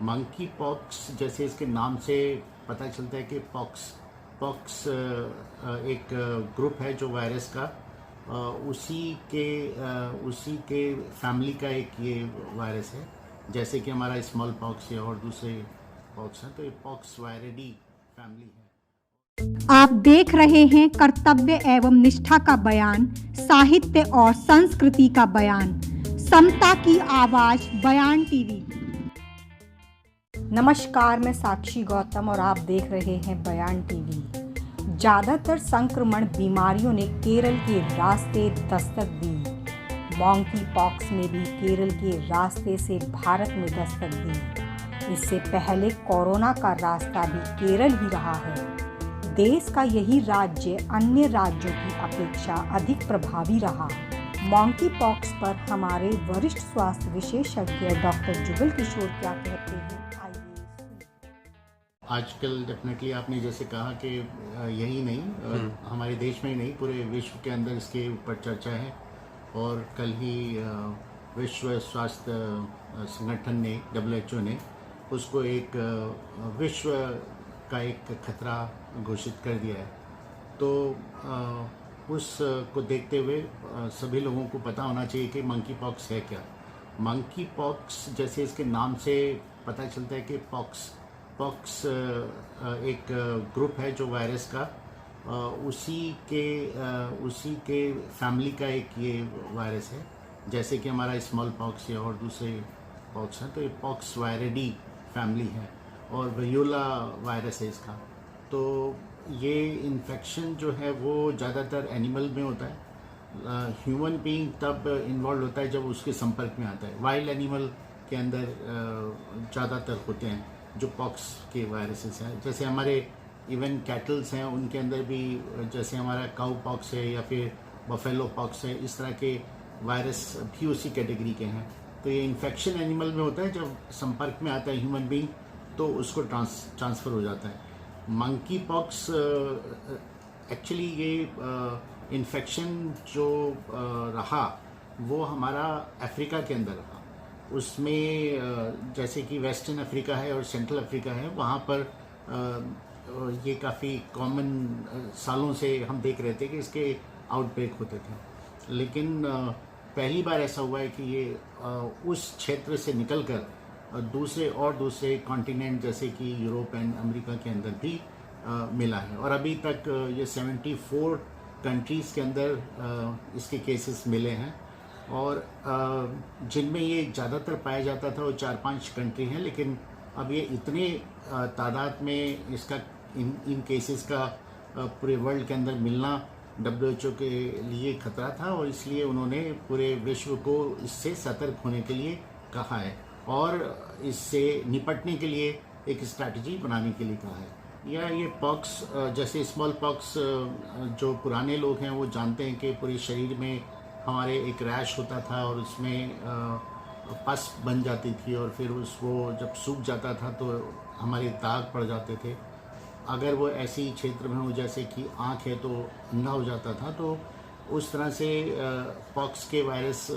Monkey pox जैसे इसके नाम से पता चलता है कि पॉक्स एक ग्रुप है जो वायरस का उसी के फैमिली का एक ये वायरस है। जैसे कि हमारा स्मॉल पॉक्स या और दूसरे पॉक्स हैं, तो ये पॉक्स वायरिडी फैमिली है। आप देख रहे हैं कर्तव्य एवं निष्ठा का बयान, साहित्य और संस्कृति का बयान, समता की आवाज बयान टीवी। नमस्कार, मैं साक्षी गौतम और आप देख रहे हैं बयान टीवी। ज़्यादातर संक्रमण बीमारियों ने केरल के रास्ते दस्तक दी। मॉन्की पॉक्स ने भी केरल के रास्ते से भारत में दस्तक दी। इससे पहले कोरोना का रास्ता भी केरल ही रहा है। देश का यही राज्य अन्य राज्यों की अपेक्षा अधिक प्रभावी रहा। मॉन्की पॉक्स पर हमारे वरिष्ठ स्वास्थ्य विशेषज्ञ डॉक्टर जुगल किशोर क्या कहते हैं, आजकल डेफिनेटली आपने जैसे कहा कि यही नहीं, हमारे देश में ही नहीं, पूरे विश्व के अंदर इसके ऊपर चर्चा है। और कल ही विश्व स्वास्थ्य संगठन ने, WHO ने उसको एक विश्व का एक खतरा घोषित कर दिया है। तो उसको देखते हुए सभी लोगों को पता होना चाहिए कि मंकी पॉक्स है क्या। मंकी पॉक्स जैसे इसके नाम से पता चलता है कि पॉक्स एक ग्रुप है जो वायरस का उसी के फैमिली का एक ये वायरस है। जैसे कि हमारा स्मॉल पॉक्स या और दूसरे पॉक्स हैं, तो ये पॉक्स वायरिडी फैमिली है और वेरियोला वायरस है इसका। तो ये इन्फेक्शन जो है वो ज़्यादातर एनिमल में होता है। ह्यूमन बीइंग तब इन्वॉल्व होता है जब उसके संपर्क में आता है। वाइल्ड एनिमल के अंदर ज़्यादातर होते हैं जो पॉक्स के वायरसेस हैं। जैसे हमारे इवन कैटल्स हैं, उनके अंदर भी जैसे हमारा काऊ पॉक्स है या फिर बफेलो पॉक्स है, इस तरह के वायरस भी उसी कैटेगरी के हैं। तो ये इन्फेक्शन एनिमल में होता है, जब संपर्क में आता है ह्यूमन बीइंग तो उसको ट्रांसफ़र हो जाता है। मंकी पॉक्स एक्चुअली ये इन्फेक्शन जो रहा वो हमारा अफ्रीका के अंदर रहा। उसमें जैसे कि वेस्टर्न अफ्रीका है और सेंट्रल अफ्रीका है, वहाँ पर ये काफ़ी कॉमन सालों से हम देख रहे थे कि इसके आउटब्रेक होते थे। लेकिन पहली बार ऐसा हुआ है कि ये उस क्षेत्र से निकलकर दूसरे कॉन्टिनेंट जैसे कि यूरोप एंड अमेरिका के अंदर भी मिला है। और अभी तक ये 74 कंट्रीज़ के अंदर इसके केसेस मिले हैं। और जिनमें ये ज़्यादातर पाया जाता था वो 4-5 कंट्री हैं, लेकिन अब ये इतने तादाद में इसका इन केसेस का पूरे वर्ल्ड के अंदर मिलना WHO के लिए खतरा था, और इसलिए उन्होंने पूरे विश्व को इससे सतर्क होने के लिए कहा है और इससे निपटने के लिए एक स्ट्रैटेजी बनाने के लिए कहा है। या ये पॉक्स जैसे स्मॉल पॉक्स जो पुराने लोग हैं वो जानते हैं कि पूरे शरीर में हमारे एक रैश होता था और उसमें पस बन जाती थी, और फिर उसको जब सूख जाता था तो हमारे दाग पड़ जाते थे। अगर वो ऐसी क्षेत्र में हो जैसे कि आँख है तो अंधा हो जाता था। तो उस तरह से पॉक्स के वायरस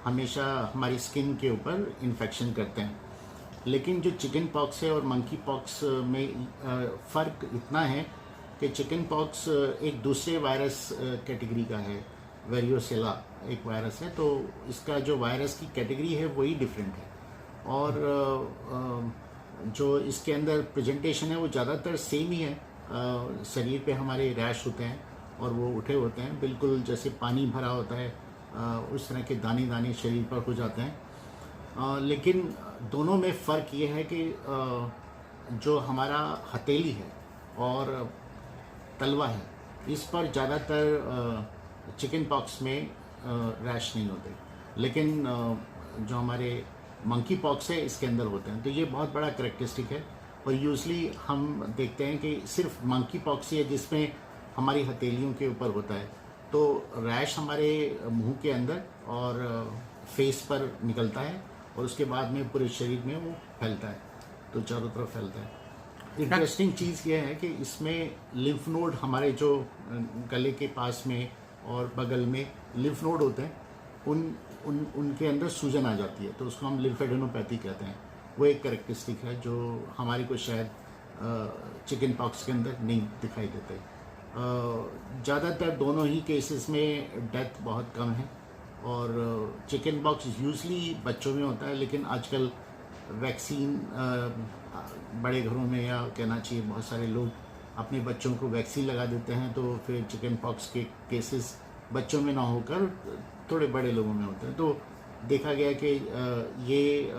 हमेशा हमारी स्किन के ऊपर इन्फेक्शन करते हैं। लेकिन जो चिकन पॉक्स है और मंकी पॉक्स में फ़र्क इतना है कि चिकन पॉक्स एक दूसरे वायरस कैटेगरी का है, वेरियोसेला एक वायरस है। तो इसका जो वायरस की कैटेगरी है वही डिफरेंट है, और जो इसके अंदर प्रेजेंटेशन है वो ज़्यादातर सेम ही है। शरीर पे हमारे रैश होते हैं और वो उठे होते हैं, बिल्कुल जैसे पानी भरा होता है उस तरह के दाने दाने शरीर पर हो जाते हैं। लेकिन दोनों में फ़र्क ये है कि जो हमारा हथेली है और तलवा है, इस पर ज़्यादातर चिकन पॉक्स में रैश नहीं होते, लेकिन जो हमारे मंकी पॉक्स है इसके अंदर होते हैं। तो ये बहुत बड़ा करैक्टरिस्टिक है। और यूजली हम देखते हैं कि सिर्फ मंकी पॉक्स ही है जिसमें हमारी हथेलियों के ऊपर होता है। तो रैश हमारे मुंह के अंदर और फेस पर निकलता है और उसके बाद में पूरे शरीर में वो फैलता है, तो चारों तरफ फैलता है। इंटरेस्टिंग चीज़ ये है कि इसमें लिम्फ नोड, हमारे जो गले के पास में और बगल में लिम्फ नोड होते हैं, उनके अंदर सूजन आ जाती है, तो उसको हम लिम्फेडेनोपैथी कहते हैं। वो एक कैरेक्टरिस्टिक है जो हमारे को शायद चिकन पॉक्स के अंदर नहीं दिखाई देते। ज़्यादातर दोनों ही केसेस में डेथ बहुत कम है और चिकन पॉक्स यूजली बच्चों में होता है, लेकिन आजकल वैक्सीन बड़े घरों में, या कहना चाहिए बहुत सारे लोग अपने बच्चों को वैक्सीन लगा देते हैं, तो फिर चिकन पॉक्स के केसेस बच्चों में ना होकर थोड़े बड़े लोगों में होते हैं। तो देखा गया कि ये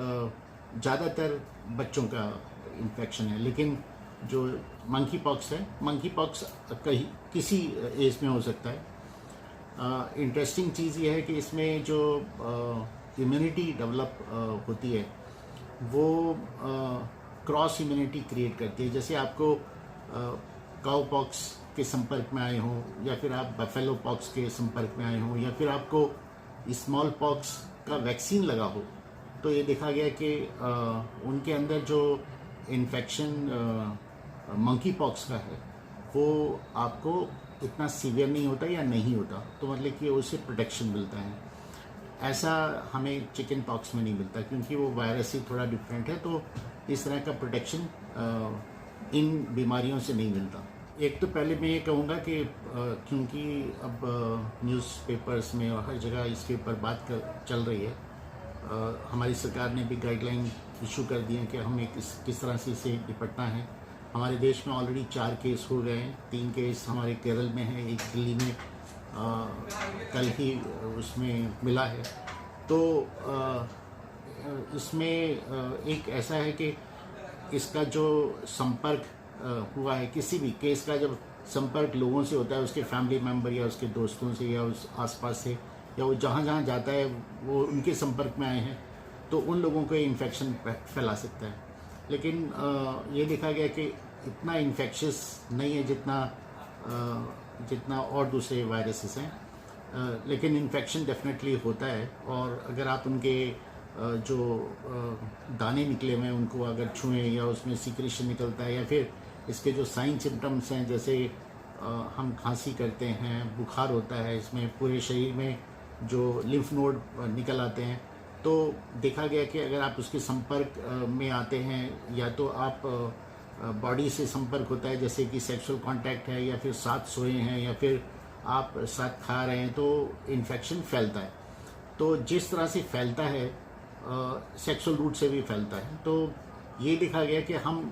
ज़्यादातर बच्चों का इन्फेक्शन है, लेकिन जो मंकी पॉक्स है, मंकी पॉक्स कहीं किसी एज में हो सकता है। इंटरेस्टिंग चीज़ ये है कि इसमें जो इम्यूनिटी डेवलप होती है वो क्रॉस इम्यूनिटी क्रिएट करती है। जैसे आपको काउ पॉक्स के संपर्क में आए हों, या फिर आप बफेलो पॉक्स के संपर्क में आए हों, या फिर आपको स्मॉल पॉक्स का वैक्सीन लगा हो, तो ये देखा गया कि उनके अंदर जो इन्फेक्शन मंकी पॉक्स का है वो आपको इतना सीवियर नहीं होता या नहीं होता, तो मतलब कि उससे प्रोटेक्शन मिलता है। ऐसा हमें चिकन पॉक्स में नहीं मिलता, क्योंकि वो वायरस ही थोड़ा डिफरेंट है, तो इस तरह का प्रोटेक्शन इन बीमारियों से नहीं मिलता। एक तो पहले मैं ये कहूँगा कि क्योंकि अब न्यूज़पेपर्स में और हर जगह इसके ऊपर बात चल रही है, हमारी सरकार ने भी गाइडलाइन इशू कर दी है कि हमें किस तरह से इसे निपटना है। हमारे देश में ऑलरेडी 4 केस हो गए हैं, 3 केस हमारे केरल में है, एक दिल्ली में कल ही उसमें मिला है। तो इसमें एक ऐसा है कि इसका जो संपर्क हुआ है, किसी भी केस का जब संपर्क लोगों से होता है, उसके फैमिली मेम्बर या उसके दोस्तों से या उस आसपास से, या वो जहाँ जहाँ जाता है वो उनके संपर्क में आए हैं, तो उन लोगों को इन्फेक्शन फैला सकता है। लेकिन ये देखा गया कि इतना इन्फेक्शियस नहीं है जितना और दूसरे वायरसेस हैं, लेकिन इन्फेक्शन डेफिनेटली होता है। और अगर आप उनके जो दाने निकले हुए हैं उनको अगर छुएं, या उसमें सीक्रेशन निकलता है, या फिर इसके जो साइन सिम्टम्स हैं, जैसे हम खांसी करते हैं, बुखार होता है, इसमें पूरे शरीर में जो लिम्फ नोड निकल आते हैं, तो देखा गया कि अगर आप उसके संपर्क में आते हैं, या तो आप बॉडी से संपर्क होता है, जैसे कि सेक्सुअल कांटेक्ट है, या फिर साथ सोए हैं, या फिर आप साथ खा रहे हैं, तो इन्फेक्शन फैलता है। तो जिस तरह से फैलता है सेक्सुअल रूट से भी फैलता है। तो ये देखा गया कि हम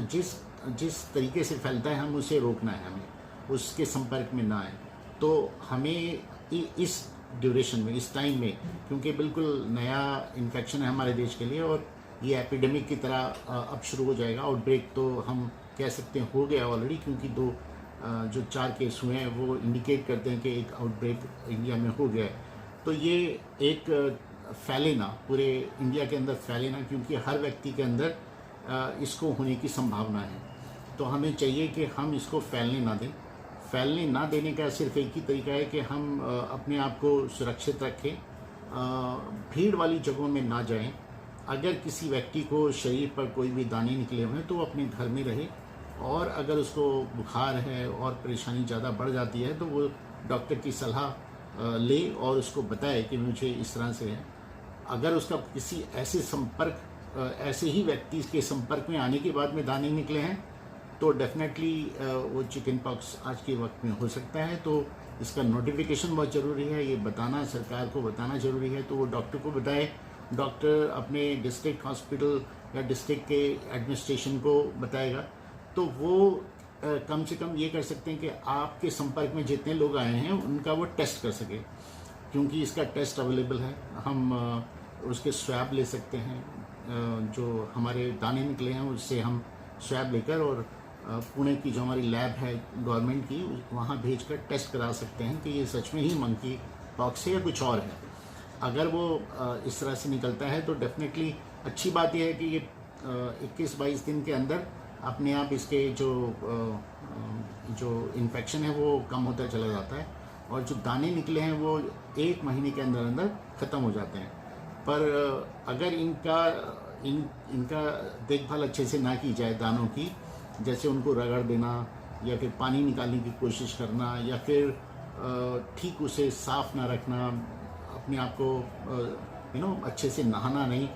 जिस तरीके से फैलता है हम उसे रोकना है, हमें उसके संपर्क में ना आए। तो हमें इस ड्यूरेशन में, इस टाइम में, क्योंकि बिल्कुल नया इन्फेक्शन है हमारे देश के लिए और ये एपिडेमिक की तरह अब शुरू हो जाएगा। आउटब्रेक तो हम कह सकते हैं हो गया ऑलरेडी, क्योंकि जो 4 केस हुए हैं वो इंडिकेट करते हैं कि एक आउटब्रेक इंडिया में हो गया है। तो ये एक फैले ना, पूरे इंडिया के अंदर फैले ना, क्योंकि हर व्यक्ति के अंदर इसको होने की संभावना है। तो हमें चाहिए कि हम इसको फैलने ना दें। फैलने ना देने का सिर्फ एक ही तरीका है कि हम अपने आप को सुरक्षित रखें, भीड़ वाली जगहों में ना जाएं। अगर किसी व्यक्ति को शरीर पर कोई भी दाने निकले हुए हैं तो वो अपने घर में रहे, और अगर उसको बुखार है और परेशानी ज़्यादा बढ़ जाती है तो वो डॉक्टर की सलाह ले और उसको बताए कि मुझे इस तरह से है। अगर उसका किसी ऐसे ही व्यक्ति के संपर्क में आने के बाद में दाने निकले हैं तो डेफिनेटली वो चिकन पॉक्स आज के वक्त में हो सकता है। तो इसका नोटिफिकेशन बहुत ज़रूरी है, ये बताना, सरकार को बताना ज़रूरी है। तो वो डॉक्टर को बताए, डॉक्टर अपने डिस्ट्रिक्ट हॉस्पिटल या डिस्ट्रिक्ट के एडमिनिस्ट्रेशन को बताएगा, तो वो कम से कम ये कर सकते हैं कि आपके संपर्क में जितने लोग आए हैं उनका वो टेस्ट कर सके, क्योंकि इसका टेस्ट अवेलेबल है। हम उसके स्वैब ले सकते हैं, जो हमारे दाने निकले हैं उससे हम स्वैब लेकर और पुणे की जो हमारी लैब है गवर्नमेंट की, वहाँ भेजकर टेस्ट करा सकते हैं कि ये सच में ही मंकी पॉक्स है या कुछ और है। अगर वो इस तरह से निकलता है तो डेफिनेटली अच्छी बात यह है कि ये 21-22 दिन के अंदर अपने आप इसके जो इन्फेक्शन है वो कम होता चला जाता है, और जो दाने निकले हैं वो 1 महीने के अंदर अंदर ख़त्म हो जाते हैं। पर अगर इनका देखभाल अच्छे से ना की जाए दानों की, जैसे उनको रगड़ देना या फिर पानी निकालने की कोशिश करना, या फिर ठीक उसे साफ़ ना रखना, अपने आप को अच्छे से नहाना नहीं,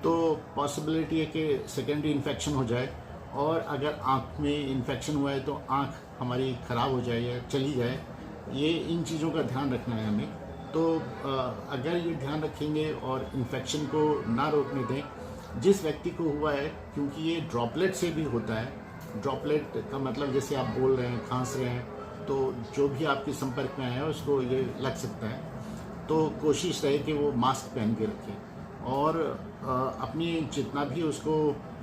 तो पॉसिबिलिटी है कि सेकेंडरी इन्फेक्शन हो जाए, और अगर आँख में इन्फेक्शन हुआ है तो आँख हमारी ख़राब हो जाए या चली जाए। ये इन चीज़ों का ध्यान रखना है हमें। तो अगर ये ध्यान रखेंगे और इन्फेक्शन को ना रोकने दें, जिस व्यक्ति को हुआ है, क्योंकि ये ड्रॉपलेट से भी होता है। ड्रॉपलेट का मतलब जैसे आप बोल रहे हैं, खांस रहे हैं, तो जो भी आपके संपर्क में आया है उसको ये लग सकता है। तो कोशिश रहे कि वो मास्क पहन के रखें, और अपनी जितना भी उसको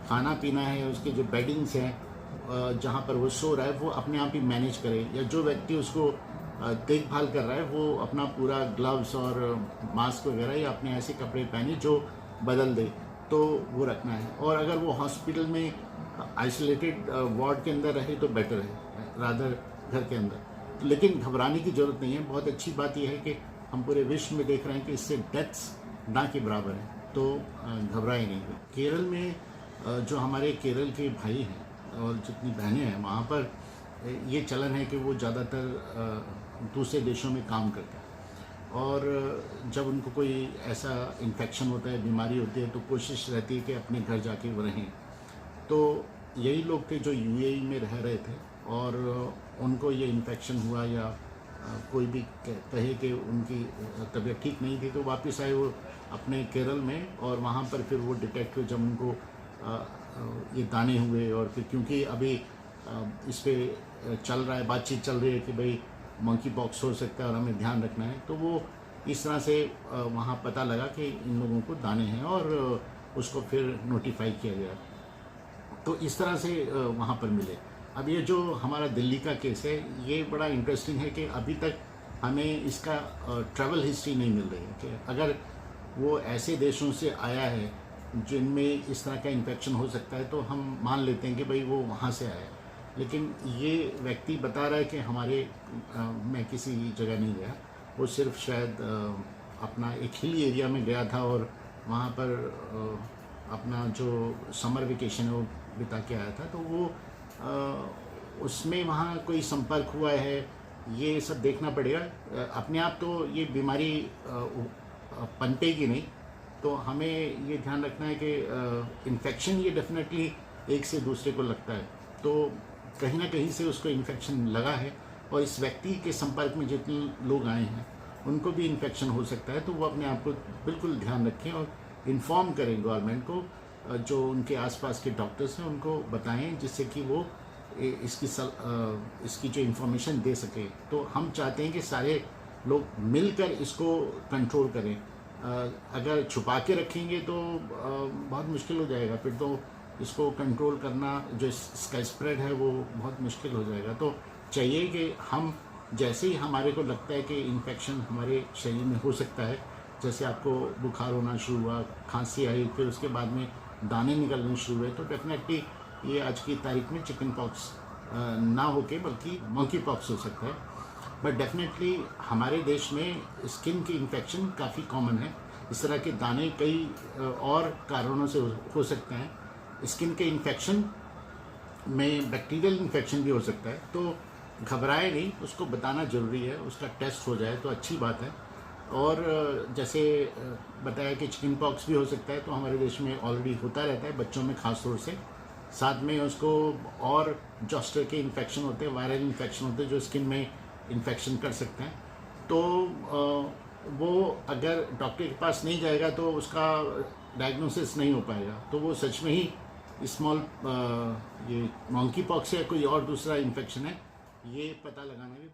खाना पीना है, उसके जो बेडिंग्स हैं जहाँ पर वो सो रहा है, वो अपने आप ही मैनेज करे, या जो व्यक्ति उसको देखभाल कर रहा है वो अपना पूरा ग्लव्स और मास्क वगैरह या अपने ऐसे कपड़े पहने जो बदल दे, तो वो रखना है। और अगर वो हॉस्पिटल में आइसोलेटेड वार्ड के अंदर रहे तो बेटर है रादर घर के अंदर। लेकिन घबराने की ज़रूरत नहीं है। बहुत अच्छी बात यह है कि हम पूरे विश्व में देख रहे हैं कि इससे डेथ्स ना के बराबर है, तो घबराए नहीं। केरल में जो हमारे केरल के भाई हैं और जितनी बहनें हैं, वहाँ पर ये चलन है कि वो ज़्यादातर दूसरे देशों में काम करते हैं, और जब उनको कोई ऐसा इन्फेक्शन होता है, बीमारी होती है, तो कोशिश रहती है कि अपने घर जाके वो रहें। तो यही लोग थे जो यूएई में रह रहे थे, और उनको ये इन्फेक्शन हुआ या कोई भी कहे कि उनकी तबीयत ठीक नहीं थी, तो वापस आए वो अपने केरल में, और वहाँ पर फिर वो डिटेक्ट हुए जब उनको ये दाने हुए। और फिर क्योंकि अभी इस पे चल रहा है, बातचीत चल रही है कि भाई मंकी पॉक्स हो सकता है और हमें ध्यान रखना है, तो वो इस तरह से वहाँ पता लगा कि इन लोगों को दाने हैं, और उसको फिर नोटिफाई किया गया। तो इस तरह से वहाँ पर मिले। अब ये जो हमारा दिल्ली का केस है, ये बड़ा इंटरेस्टिंग है कि अभी तक हमें इसका ट्रैवल हिस्ट्री नहीं मिल रही है कि अगर वो ऐसे देशों से आया है जिनमें इस तरह का इन्फेक्शन हो सकता है, तो हम मान लेते हैं कि भाई वो वहाँ से आया है। लेकिन ये व्यक्ति बता रहा है कि मैं किसी जगह नहीं गया, वो सिर्फ शायद अपना एक हिली एरिया में गया था, और वहाँ पर अपना जो समर वेकेशन है वो बिता के आया था। तो वो उसमें वहाँ कोई संपर्क हुआ है, ये सब देखना पड़ेगा। अपने आप तो ये बीमारी पनपेगी नहीं, तो हमें ये ध्यान रखना है कि इन्फेक्शन ये डेफिनेटली एक से दूसरे को लगता है, तो कहीं ना कहीं से उसको इन्फेक्शन लगा है, और इस व्यक्ति के संपर्क में जितने लोग आए हैं उनको भी इन्फेक्शन हो सकता है। तो वो अपने आप को बिल्कुल ध्यान रखें और इन्फॉर्म करें गवर्नमेंट को, जो उनके आसपास के डॉक्टर्स हैं उनको बताएं, जिससे कि वो इसकी जो इन्फॉर्मेशन दे सके। तो हम चाहते हैं कि सारे लोग मिलकर इसको कंट्रोल करें। अगर छुपा के रखेंगे तो बहुत मुश्किल हो जाएगा, फिर तो इसको कंट्रोल करना, जो इसका स्प्रेड है वो बहुत मुश्किल हो जाएगा। तो चाहिए कि हम जैसे ही हमारे को लगता है कि इन्फेक्शन हमारे शरीर में हो सकता है, जैसे आपको बुखार होना शुरू हुआ, खांसी आई, फिर उसके बाद में दाने निकलने शुरू हुए, तो डेफिनेटली ये आज की तारीख में चिकन पॉक्स ना होके बल्कि मंकी पॉक्स हो सकता है। बट डेफिनेटली हमारे देश में स्किन की इन्फेक्शन काफ़ी कॉमन है। इस तरह के दाने कई और कारणों से हो सकते हैं। स्किन के इन्फेक्शन में बैक्टीरियल इन्फेक्शन भी हो सकता है, तो घबराए नहीं, उसको बताना ज़रूरी है, उसका टेस्ट हो जाए तो अच्छी बात है। और जैसे बताया कि चिकन पॉक्स भी हो सकता है, तो हमारे देश में ऑलरेडी होता रहता है बच्चों में ख़ास तौर से। साथ में उसको और जॉस्टर के इन्फेक्शन होते हैं, वायरल इन्फेक्शन होते हैं जो स्किन में इन्फेक्शन कर सकते हैं। तो वो अगर डॉक्टर के पास नहीं जाएगा तो उसका डायग्नोसिस नहीं हो पाएगा, तो वो सच में ही ये मंकी पॉक्स है, कोई और दूसरा इन्फेक्शन है, ये पता लगाना भी